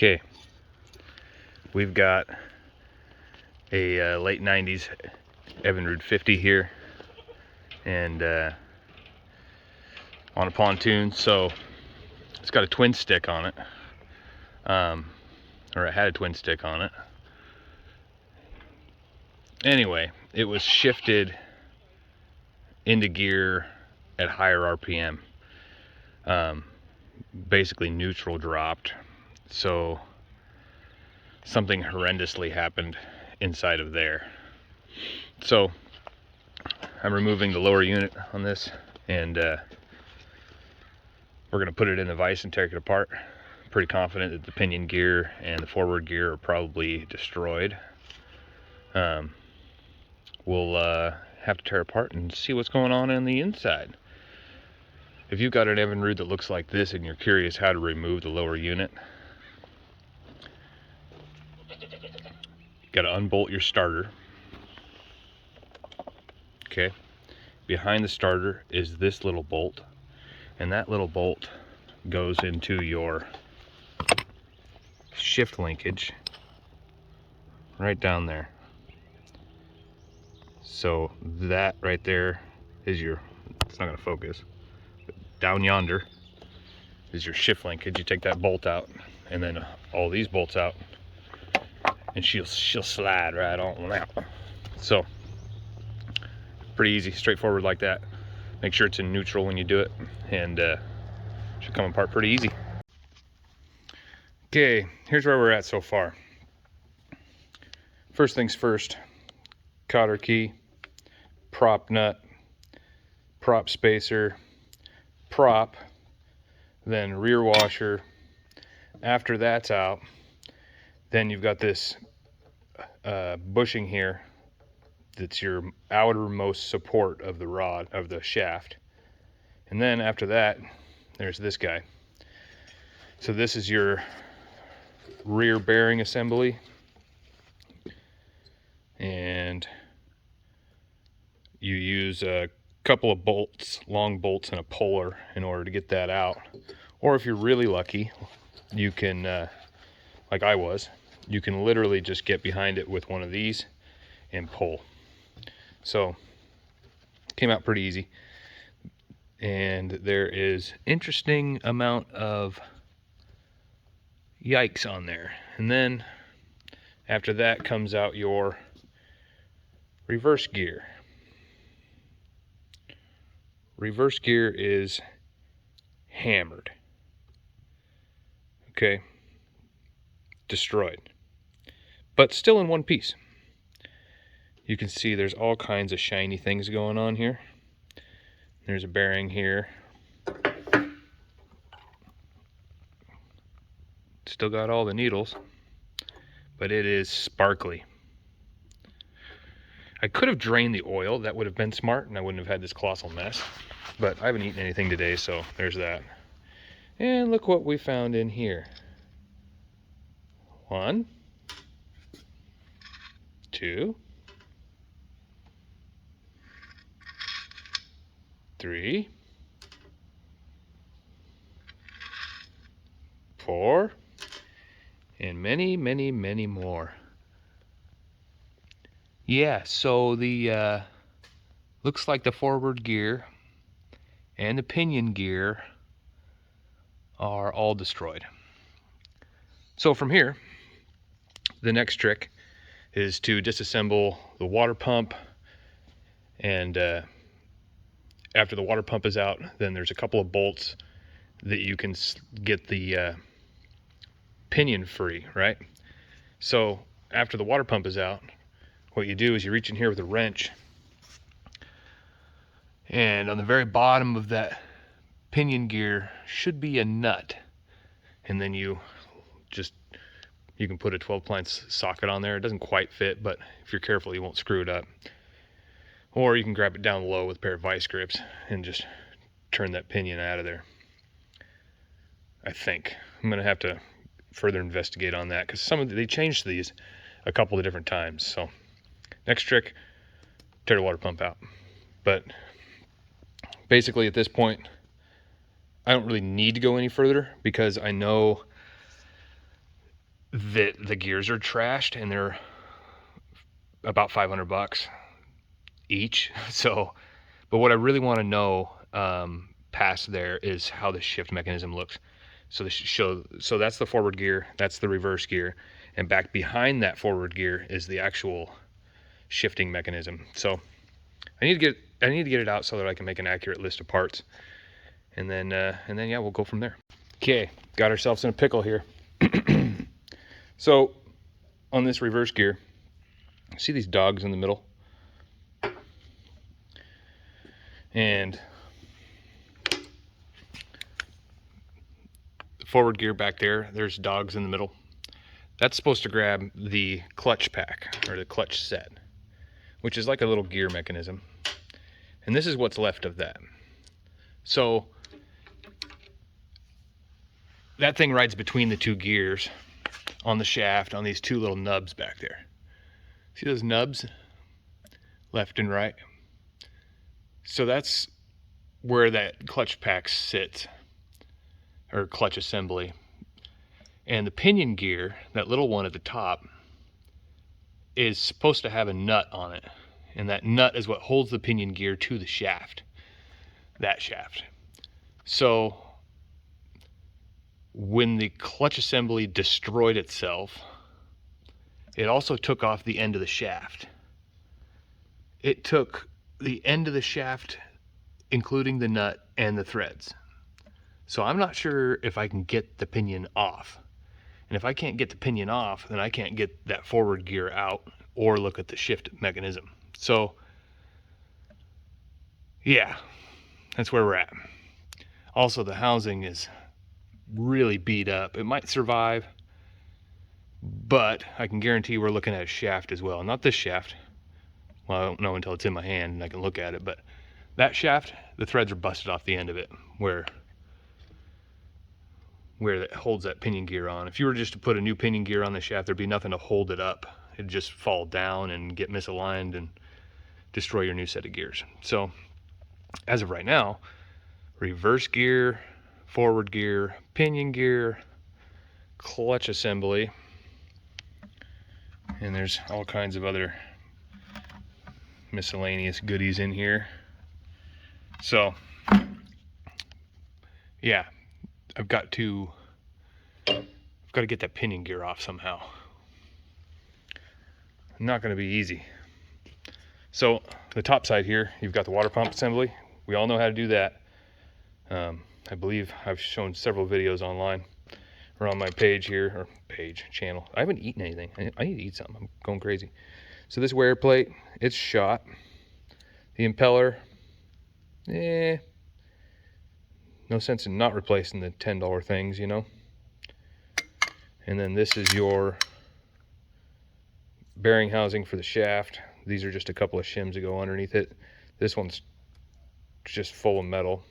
Okay, we've got a late 90s Evenrude 50 here, and on a pontoon. So it's got a twin stick on it, or it had a twin stick on it. Anyway, it was shifted into gear at higher RPM. Basically neutral dropped, so something horrendously happened inside of there. So I'm removing the lower unit on this, and we're going to put it in the vise and take it apart. I'm pretty confident that the pinion gear and the forward gear are probably destroyed. We'll have to tear apart and see what's going on the inside. If you've got an Evenrude that looks like this and you're curious how to remove the lower unit, you got to unbolt your starter. Okay, behind the starter is this little bolt, and that little bolt goes into your shift linkage right down there. So that right there is your, it's not going to focus, but down yonder is your shift linkage. You take that bolt out, and then all these bolts out, and she'll slide right on out. So pretty easy, straightforward like that. Make sure it's in neutral when you do it, and should come apart pretty easy. Okay, here's where we're at so far. First things first, cotter key, prop nut, prop spacer, prop, then rear washer. After that's out, then you've got this bushing here that's your outermost support of the rod, of the shaft. And then after that, there's this guy. So this is your rear bearing assembly, and you use a couple of bolts, long bolts, and a puller in order to get that out. Or if you're really lucky, you can, like I was, you can literally just get behind it with one of these and pull. So came out pretty easy, and there is interesting amount of yikes on there. And then after that comes out your reverse gear. Reverse gear is hammered. Okay, destroyed, but still in one piece. You can see there's all kinds of shiny things going on here. There's a bearing here. Still got all the needles, but it is sparkly. I could have drained the oil, that would have been smart, and I wouldn't have had this colossal mess. But I haven't eaten anything today, so there's that. And look what we found in here. 1, 2, 3, 4, and many, many, many more. Yeah, so the looks like the forward gear and the pinion gear are all destroyed. So from here, the next trick is to disassemble the water pump, and after the water pump is out, then there's a couple of bolts that you can get the pinion free, right? So after the water pump is out, what you do is you reach in here with a wrench, and on the very bottom of that pinion gear should be a nut, and then you can put a 12-ply socket on there. It doesn't quite fit, but if you're careful, you won't screw it up. Or you can grab it down low with a pair of vice grips and just turn that pinion out of there. I think I'm gonna have to further investigate on that, because they changed these a couple of different times. So next trick, tear the water pump out. But basically at this point, I don't really need to go any further, because I know that the gears are trashed, and they're about $500 each. So, but what I really want to know past there is how the shift mechanism looks. So so that's the forward gear, that's the reverse gear, and back behind that forward gear is the actual shifting mechanism. So I need to get it out so that I can make an accurate list of parts, and then yeah, we'll go from there. Okay, got ourselves in a pickle here. So on this reverse gear, see these dogs in the middle? And the forward gear back there, there's dogs in the middle. That's supposed to grab the clutch pack, or the clutch set, which is like a little gear mechanism. And this is what's left of that. So that thing rides between the two gears on the shaft on these two little nubs back there. See those nubs? Left and right. So that's where that clutch pack sits, or clutch assembly. And the pinion gear, that little one at the top, is supposed to have a nut on it. And that nut is what holds the pinion gear to the shaft. That shaft. So when the clutch assembly destroyed itself, it also took off the end of the shaft. It took the end of the shaft, including the nut and the threads. So I'm not sure if I can get the pinion off. And if I can't get the pinion off, then I can't get that forward gear out or look at the shift mechanism. So yeah, that's where we're at. Also, the housing is really beat up. It might survive, but I can guarantee we're looking at a shaft as well. Not this shaft. Well, I don't know until it's in my hand and I can look at it, but that shaft, the threads are busted off the end of it where it holds that pinion gear on. If you were just to put a new pinion gear on the shaft, there'd be nothing to hold it up. It'd just fall down and get misaligned and destroy your new set of gears. So as of right now, reverse gear, forward gear, pinion gear, clutch assembly, and there's all kinds of other miscellaneous goodies in here. So yeah, I've got to get that pinion gear off somehow. Not going to be easy. So the top side here, you've got the water pump assembly. We all know how to do that. I believe I've shown several videos online or on my page here, or channel. I haven't eaten anything. I need to eat something. I'm going crazy. So this wear plate, it's shot. The impeller, no sense in not replacing the $10 things, you know. And then this is your bearing housing for the shaft. These are just a couple of shims that go underneath it. This one's just full of metal.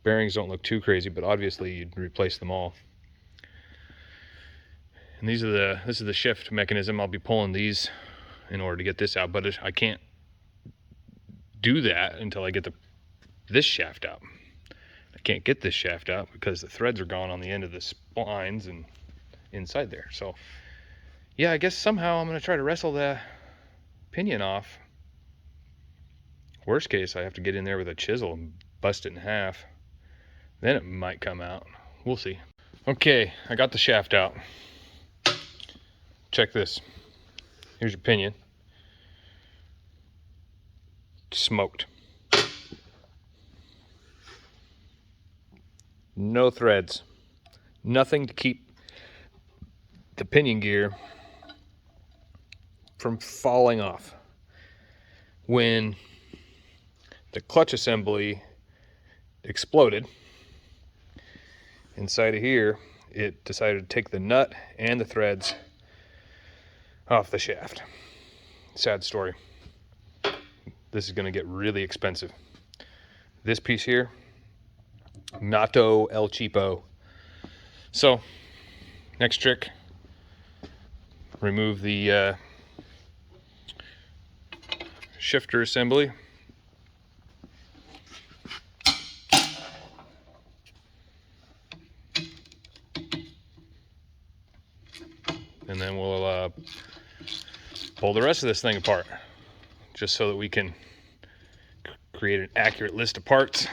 Bearings don't look too crazy, but obviously you'd replace them all. And this is the shift mechanism. I'll be pulling these in order to get this out, but I can't do that until I get this shaft out. I can't get this shaft out because the threads are gone on the end of the splines and inside there. So yeah, I guess somehow I'm going to try to wrestle the pinion off. Worst case, I have to get in there with a chisel and bust it in half. Then it might come out. We'll see. Okay, I got the shaft out. Check this. Here's your pinion. Smoked. No threads. Nothing to keep the pinion gear from falling off. When the clutch assembly exploded, inside of here, it decided to take the nut and the threads off the shaft. Sad story. This is going to get really expensive. This piece here, Nato El Cheapo. So, next trick, remove the shifter assembly. and then we'll pull the rest of this thing apart, just so that we can create an accurate list of parts,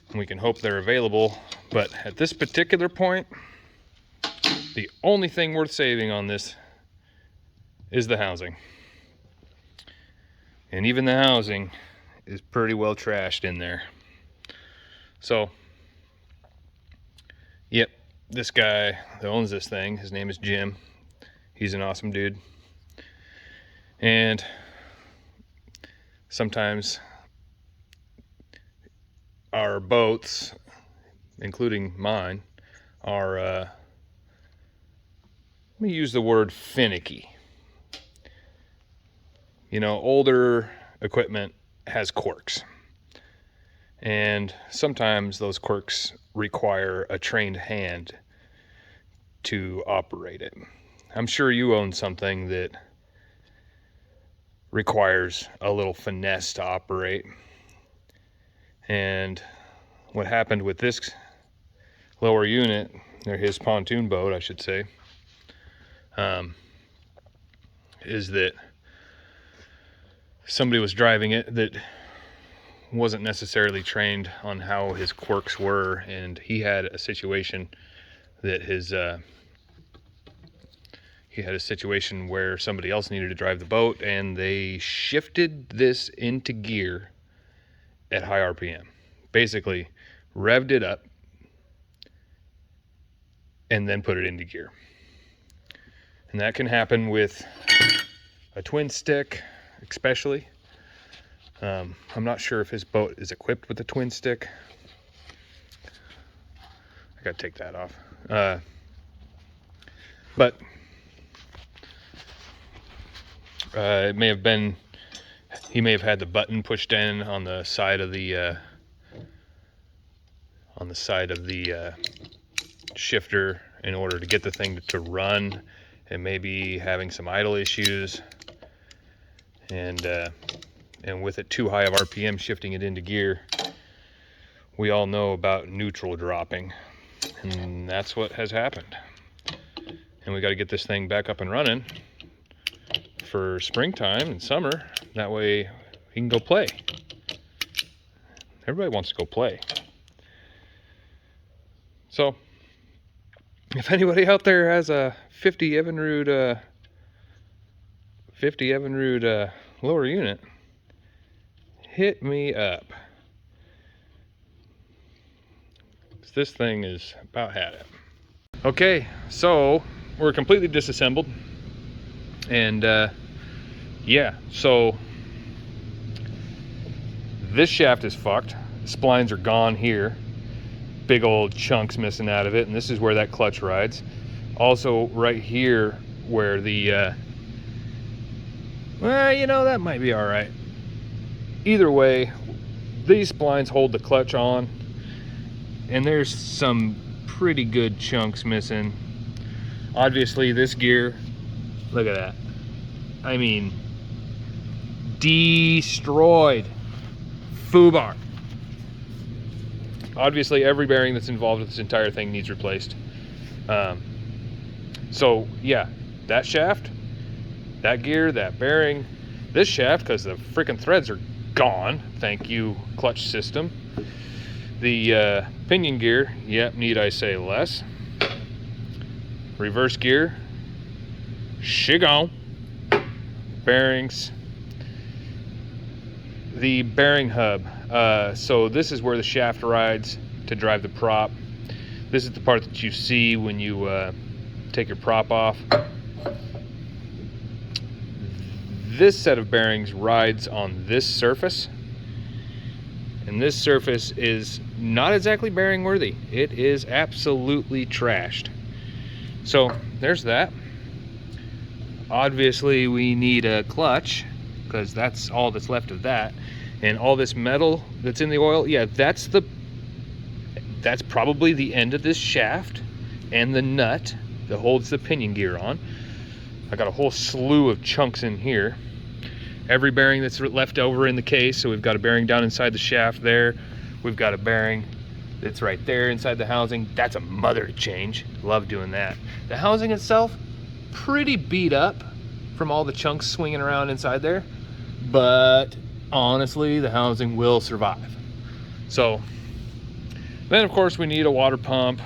and we can hope they're available. But at this particular point, the only thing worth saving on this is the housing. And even the housing is pretty well trashed in there. So, yep, this guy that owns this thing, his name is Jim. He's an awesome dude. And sometimes our boats, including mine, are, let me use the word finicky. You know, older equipment has quirks. And sometimes those quirks require a trained hand to operate it. I'm sure you own something that requires a little finesse to operate. And what happened with this lower unit, or his pontoon boat, I should say, is that somebody was driving it that wasn't necessarily trained on how his quirks were, and he had a situation that he had a situation where somebody else needed to drive the boat, and they shifted this into gear at high RPM. Basically, revved it up and then put it into gear. And that can happen with a twin stick, especially. I'm not sure if his boat is equipped with a twin stick. I gotta take that off. But it may have been, he may have had the button pushed in on the side of the shifter in order to get the thing to run, and maybe having some idle issues, and with it too high of RPM shifting it into gear. We all know about neutral dropping, and that's what has happened. And we got to get this thing back up and running for springtime and summer. That way he can go play. Everybody wants to go play. So if anybody out there has a 50 Evenrude lower unit, hit me up. This thing is about had it. Okay, so we're completely disassembled, and yeah, so this shaft is fucked. The splines are gone here, big old chunks missing out of it, and this is where that clutch rides. Also right here where the well, you know, that might be all right. Either way, these splines hold the clutch on, and there's some pretty good chunks missing. Obviously this gear, look at that. I mean, destroyed. Foobar. Obviously every bearing that's involved with this entire thing needs replaced. So yeah, that shaft, that gear, that bearing, this shaft, because the freaking threads are gone. Thank you, clutch system. The pinion gear, yep, need I say less. Reverse gear, she gone. Bearings, the bearing hub. So this is where the shaft rides to drive the prop. This is the part that you see when you take your prop off. This set of bearings rides on this surface, and this surface is not exactly bearing worthy. It is absolutely trashed. So there's that. Obviously we need a clutch, because that's all that's left of that. And all this metal that's in the oil, yeah, that's probably the end of this shaft and the nut that holds the pinion gear on. I got a whole slew of chunks in here. Every bearing that's left over in the case. So we've got a bearing down inside the shaft there. We've got a bearing that's right there inside the housing. That's a mother to change. Love doing that. The housing itself, pretty beat up from all the chunks swinging around inside there, but honestly, the housing will survive. So then of course we need a water pump,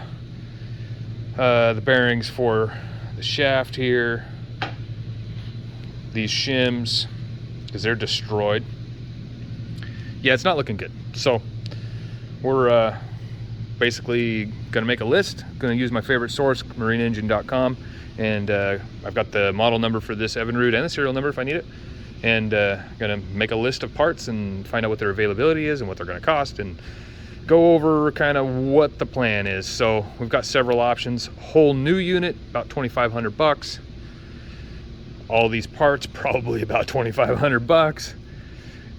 the bearings for the shaft here, these shims, because they're destroyed. Yeah, it's not looking good. So we're basically gonna make a list, gonna use my favorite source, marineengine.com, and I've got the model number for this Evenrude and the serial number if I need it, and gonna make a list of parts and find out what their availability is and what they're gonna cost, and go over kind of what the plan is. So we've got several options. Whole new unit, about 2,500 bucks. All these parts, probably about 2,500 bucks.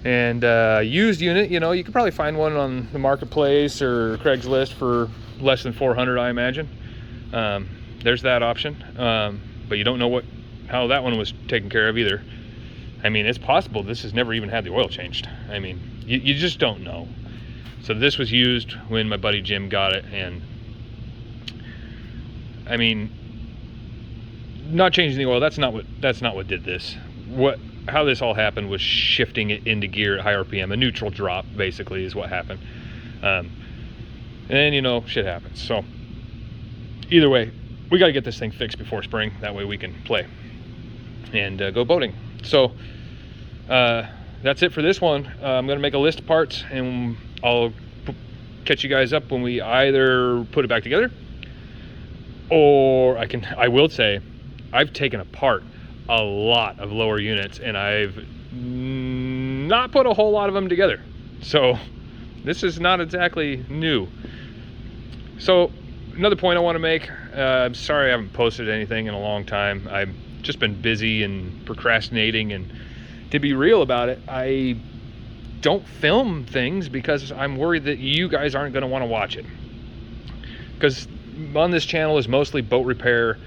And used unit, you know, you could probably find one on the marketplace or Craigslist for less than 400, I imagine. There's that option, but you don't know how that one was taken care of either. I mean, it's possible this has never even had the oil changed. I mean, you just don't know. So this was used when my buddy Jim got it, and I mean, not changing the oil, that's not what did this. How this all happened was shifting it into gear at high RPM. A neutral drop basically is what happened. And you know, shit happens. So either way, we got to get this thing fixed before spring. That way we can play and go boating. So that's it for this one. I'm gonna make a list of parts, and I'll catch you guys up when we either put it back together, or I will say I've taken apart a lot of lower units, and I've not put a whole lot of them together. So this is not exactly new. So another point I want to make, I'm sorry I haven't posted anything in a long time. I've just been busy and procrastinating, and to be real about it, I don't film things because I'm worried that you guys aren't going to want to watch it. Because on this channel is mostly boat repair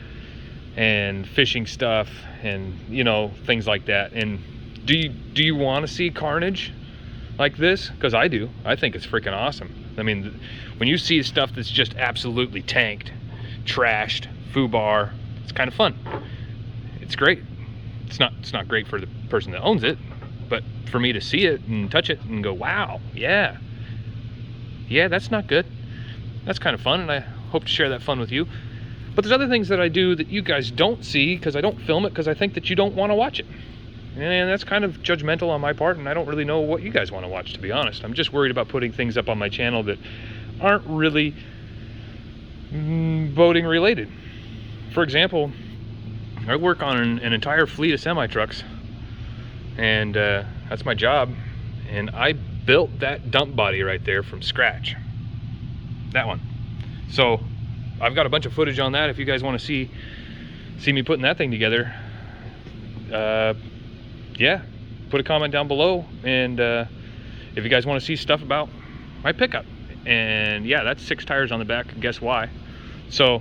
and fishing stuff, and you know, things like that. And do you want to see carnage like this? Because I do. I think it's freaking awesome. I mean, when you see stuff that's just absolutely tanked, trashed, foobar, it's kind of fun. It's great. It's not great for the person that owns it, but for me to see it and touch it and go, wow, yeah, that's not good. That's kind of fun, and I hope to share that fun with you. But there's other things that I do that you guys don't see because I don't film it, because I think that you don't want to watch it. And that's kind of judgmental on my part, and I don't really know what you guys want to watch, to be honest. I'm just worried about putting things up on my channel that aren't really boating related. For example, I work on an entire fleet of semi-trucks, and that's my job. And I built that dump body right there from scratch. That one. So I've got a bunch of footage on that if you guys want to see me putting that thing together. Yeah, put a comment down below, and if you guys want to see stuff about my pickup. And yeah, that's 6 tires on the back, guess why. So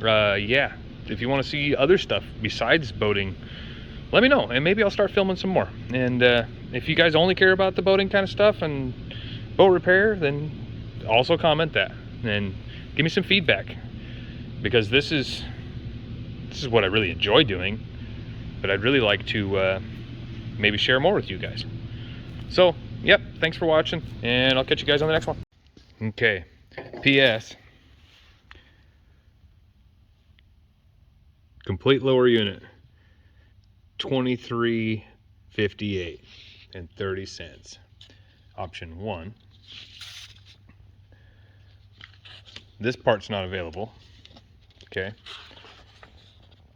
yeah, if you want to see other stuff besides boating, let me know, and maybe I'll start filming some more. And if you guys only care about the boating kind of stuff and boat repair, then also comment that and give me some feedback, because this is what I really enjoy doing, but I'd really like to maybe share more with you guys. So yep, thanks for watching, and I'll catch you guys on the next one. Okay, PS, complete lower unit, $23.58 and 30 cents. Option 1. This part's not available. Okay.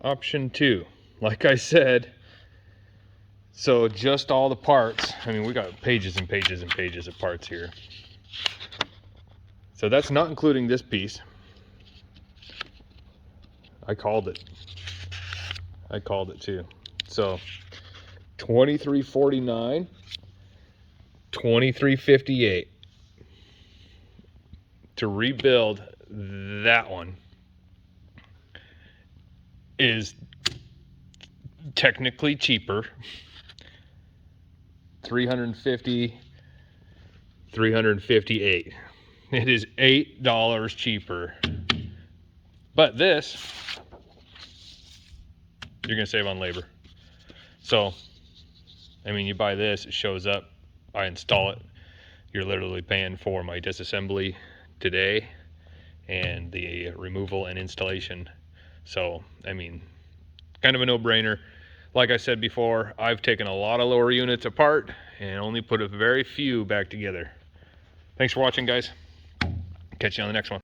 Option 2, like I said, so just all the parts. I mean, we got pages and pages and pages of parts here. So that's not including this piece. I called it too. So $23.49, $23.58 to rebuild that one is technically cheaper. $350, $358. It is $8 cheaper. But this you're gonna save on labor. So, I mean, you buy this, it shows up, I install it. You're literally paying for my disassembly today and the removal and installation. So, I mean, kind of a no-brainer. Like I said before, I've taken a lot of lower units apart and only put a very few back together. Thanks for watching, guys. Catch you on the next one.